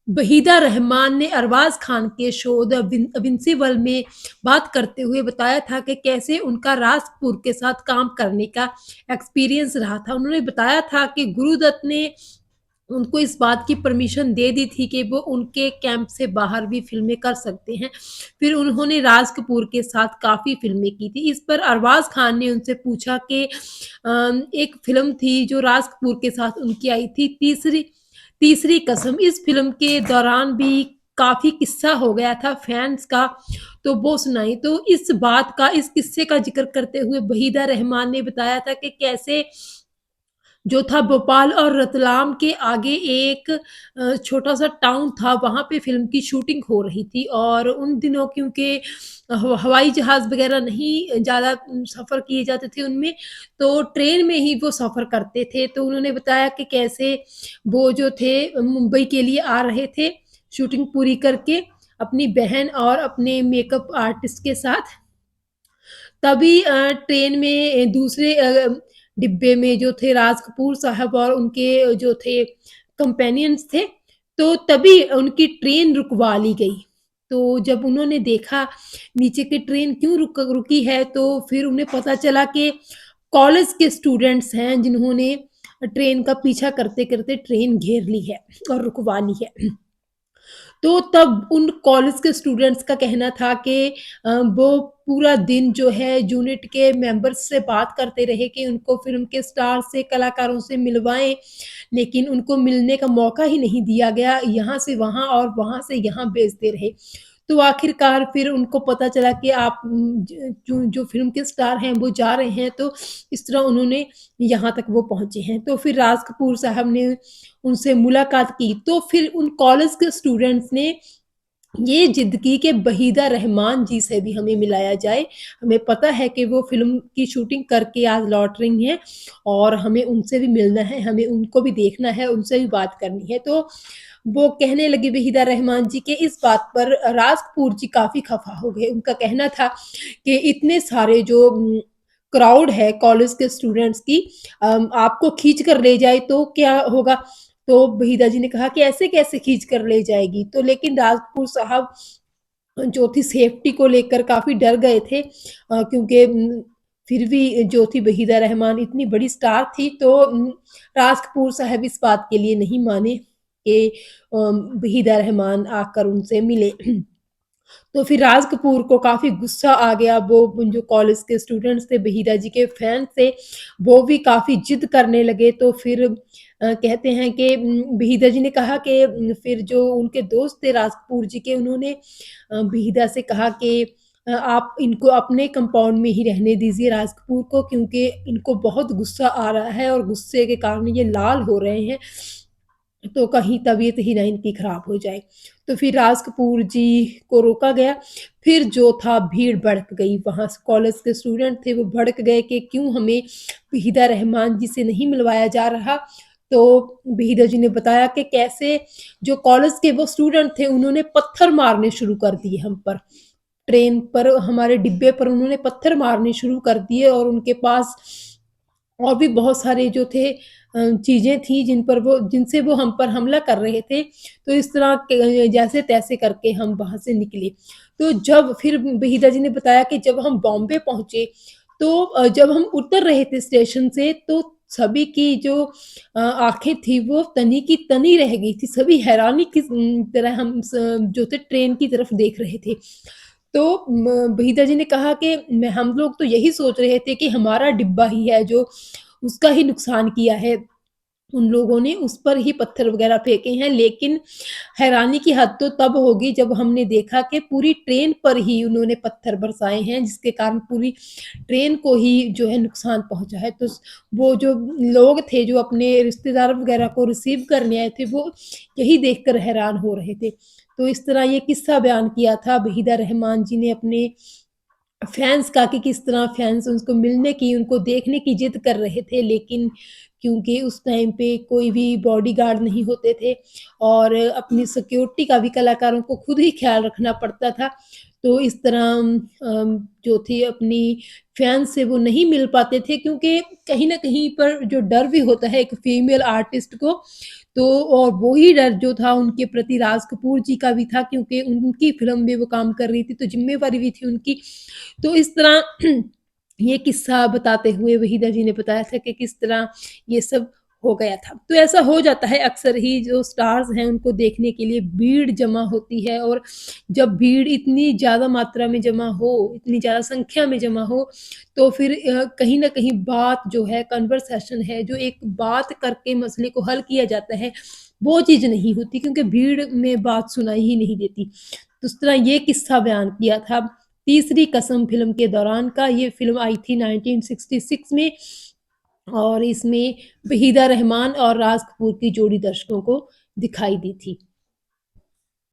वहीदा रहमान ने अरबाज़ खान के show the invincible में बात करते हुए बताया था कि कैसे उनका राज कपूर के साथ काम करने का एक्सपीरियंस रहा था। उन्होंने बताया था कि गुरुदत्त ने उनको इस बात की परमिशन दे दी थी कि वो उनके कैंप से बाहर भी फ़िल्में कर सकते हैं। फिर उन्होंने राज कपूर के साथ काफ़ी फ़िल्में की थी। इस पर अरबाज़ खान ने उनसे पूछा कि एक फ़िल्म थी जो राज कपूर के साथ उनकी आई थी तीसरी तीसरी कसम। इस फ़िल्म के दौरान भी काफ़ी किस्सा हो गया था फैन्स का, तो वो सुनाई। तो इस किस्से का ज़िक्र करते हुए वहीदा रहमान ने बताया था कि कैसे जो था भोपाल और रतलाम के आगे एक छोटा-सा टाउन था, वहाँ पे फ़िल्म की शूटिंग हो रही थी और उन दिनों क्योंकि हवाई जहाज़ वग़ैरह नहीं ज़्यादा सफ़र किए जाते थे उनमें, तो ट्रेन में ही वो सफ़र करते थे। तो उन्होंने बताया कि कैसे वो जो थे मुंबई के लिए आ रहे थे, शूटिंग पूरी करके अपनी बहन और अपने मेकअप आर्टिस्ट के साथ। तभी ट्रेन में दूसरे डिब्बे में जो थे राज कपूर साहब और उनके जो थे कंपेनियंस थे, तो तभी उनकी ट्रेन रुकवा ली गई। तो जब उन्होंने देखा नीचे की ट्रेन क्यों रुकी है, तो फिर उन्हें पता चला कि कॉलेज के स्टूडेंट्स हैं जिन्होंने ट्रेन का पीछा करते-करते ट्रेन घेर ली है और रुकवा ली है। तो तब उन कॉलेज के स्टूडेंट्स का कहना था कि वो पूरा दिन जो है यूनिट के मेंबर्स से बात करते रहे कि उनको फ़िल्म के स्टार से, कलाकारों से मिलवाएँ, लेकिन उनको मिलने का मौका ही नहीं दिया गया। यहाँ से वहाँ और वहाँ से यहाँ भेजते रहे। तो आखिरकार फिर उनको पता चला कि आप ज जो जो फ़िल्म के स्टार हैं वो जा रहे हैं, तो इस तरह उन्होंने यहाँ तक वो पहुँचे हैं। तो फिर राज कपूर साहब ने उनसे मुलाकात की, तो फिर उन कॉलेज के स्टूडेंट्स ने ये ज़िद की कि वहीदा रहमान जी से भी हमें मिलाया जाए। हमें पता है कि वो फ़िल्म की शूटिंग करके आज लौट रही हैं और हमें उनसे भी मिलना है, हमें उनको भी देखना है, उनसे भी बात करनी है। तो वो कहने लगी वहीदा रहमान जी कि इस बात पर राज कपूर जी काफ़ी खफ़ा हो गए। उनका कहना था कि इतने सारे जो क्राउड है कॉलेज के स्टूडेंट्स की आपको खींच कर ले जाए तो क्या होगा? तो वहीदा जी ने कहा कि ऐसे कैसे खींच कर ले जाएगी? तो लेकिन राज कपूर साहब जो थी सेफ्टी को लेकर काफ़ी डर गए थे क्योंकि फिर भी जो थी वहीदा रहमान इतनी बड़ी स्टार थी तो राज कपूर साहब इस बात के लिए नहीं माने कि वहीदा रहमान आकर उनसे मिले। तो फिर राज कपूर को काफ़ी गुस्सा आ गया, वो जो कॉलेज के स्टूडेंट्स थे, वहीदा जी के फैन थे, वो भी काफ़ी ज़िद करने लगे। तो फिर कहते हैं कि वहीदा जी ने कहा कि फिर जो उनके दोस्त थे राज कपूर जी के, उन्होंने वहीदा से कहा कि आप इनको अपने कंपाउंड में ही रहने दीजिए राज कपूर को क्योंकि इनको बहुत गुस्सा आ रहा है और गुस्से के कारण ये लाल हो रहे हैं। तो कहीं तबीयत ही ना इनकी खराब हो जाए। तो फिर राज कपूर जी को रोका गया, फिर जो था भीड़ भड़क गई, वहाँ से कॉलेज के स्टूडेंट थे वो भड़क गए कि क्यों हमें वहीदा रहमान जी से नहीं मिलवाया जा रहा। तो वहीदा जी ने बताया कि कैसे जो कॉलेज के वो स्टूडेंट थे उन्होंने पत्थर मारने शुरू कर दिए हम पर। ट्रेन पर हमारे डिब्बे पर उन्होंने पत्थर मारने शुरू कर दिए और उनके पास और भी बहुत सारे जो थे चीज़ें थी जिनसे वो हम पर हमला कर रहे थे। तो इस तरह के जैसे-तैसे करके हम वहाँ से निकले। तो जब फिर वहीदा जी ने बताया कि जब हम बॉम्बे पहुँचे तो जब हम उतर रहे थे स्टेशन से तो सभी की जो आँखें थी वो तनी की तनी रह गई थी। सभी हैरानी की तरह हम जो थे ट्रेन की तरफ देख रहे थे। तो वहीदा जी ने कहा कि मैं हम लोग तो यही सोच रहे थे कि हमारा डिब्बा ही है जो उसका ही नुकसान किया है। उन लोगों ने उस पर ही पत्थर वग़ैरह फेंके हैं, लेकिन हैरानी की हद तो तब होगी जब हमने देखा कि पूरी ट्रेन पर ही उन्होंने पत्थर बरसाए हैं, जिसके कारण पूरी ट्रेन को ही जो है नुकसान पहुँचा है। तो स वो जो लोग थे जो अपने रिश्तेदार वग़ैरह को रिसीव करने आए थे, वो यही देखकर हैरान हो रहे थे। तो इस तरह ये किस्सा बयान किया था वहीदा रहमान जी ने अपने फैन्स का कि किस तरह फैन्स उनको मिलने की, उनको देखने की ज़िद कर रहे थे, लेकिन क्योंकि उस टाइम पे कोई भी बॉडीगार्ड नहीं होते थे और अपनी सिक्योरिटी का भी कलाकारों को खुद ही ख्याल रखना पड़ता था। तो इस तरह जो थी अपनी फैन्स से वो नहीं मिल पाते थे क्योंकि कहीं न कहीं पर जो डर भी होता है एक फीमेल आर्टिस्ट को, तो और वो ही डर जो था उनके प्रति राज कपूर जी का भी था क्योंकि उनकी फ़िल्म में वो काम कर रही थी, तो ज़िम्मेवारी भी थी उनकी। तो इस तरह ये किस्सा बताते हुए वहीदा जी ने बताया था कि किस तरह ये सब हो गया था। तो ऐसा हो जाता है अक्सर ही जो स्टार्स हैं उनको देखने के लिए भीड़ जमा होती है और जब भीड़ इतनी ज़्यादा मात्रा में जमा हो, इतनी ज़्यादा संख्या में जमा हो, तो फिर कहीं न कहीं बात जो है कन्वर्सेशन है, जो एक बात करके मसले को हल किया जाता है, वो चीज़ नहीं होती क्योंकि भीड़ में बात सुनाई ही नहीं देती। तो उस तरह ये किस्सा बयान किया था तीसरी कसम फ़िल्म के दौरान का। ये फ़िल्म आई थी 1966 में और इसमें वहीदा रहमान और राज कपूर की जोड़ी दर्शकों को दिखाई दी थी।